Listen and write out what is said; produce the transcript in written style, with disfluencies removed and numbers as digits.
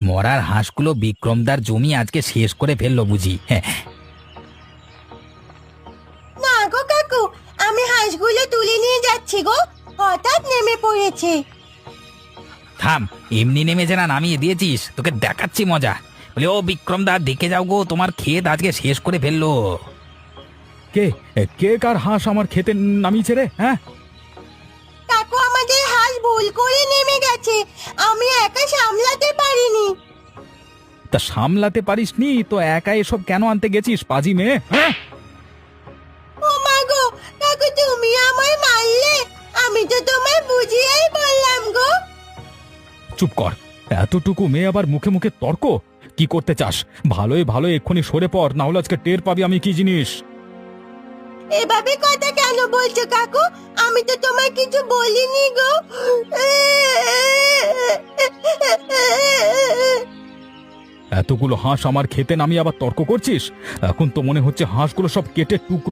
মরার হাঁসগুলো বিক্রমদার জমি আজকে শেষ করে ফেললো বুঝি। হ্যাঁ, না গো কাকু, আমি হাঁসগুলো তুলে নিয়ে যাচ্ছি গো, হঠাৎ নেমে পড়েছে। থাম, এমনি নেমে না নামিয়ে দিয়েছিস, তোকে দেখাচ্ছি মজা। বলে ও বিক্রমদা, দেখে যাও গো, তোমার ক্ষেত আজকে শেষ করে ফেললো। কে কে কার হাঁস আমার খেতে নামিয়েছে রে? হ্যাঁ, কাকু, আমাদের হাঁস ভুল করে নেমে গেছে, আমি একা সামলাতে পারিনি। তা সামলাতে পারিসনি তো একা এসব কেন আনতে গেছিস পাজি মেয়ে? হ্যাঁ, ও মা গো, কাকু তুমি আমায় মারলে, আমি তো তোমায় বুঝিয়েই বললাম গো। চুপ কর, এতটুকু মেয়ে আবার মুখে মুখে তর্ক। কি করতে চাস? ভালোই ভালো এক্ষুনি সরে পড়, না হলে আজকে টের পাবি আমি কি জিনিস। এভাবে কথা কেন বলছো কাকু? আমি তো তোমায় কিছু বলিনি গো। এতগুলো হাঁস আমার খেতে নামিয়ে আবার তর্ক করছিস? এখন তো মনে হচ্ছে হাঁসগুলো সব কেটে টুকরো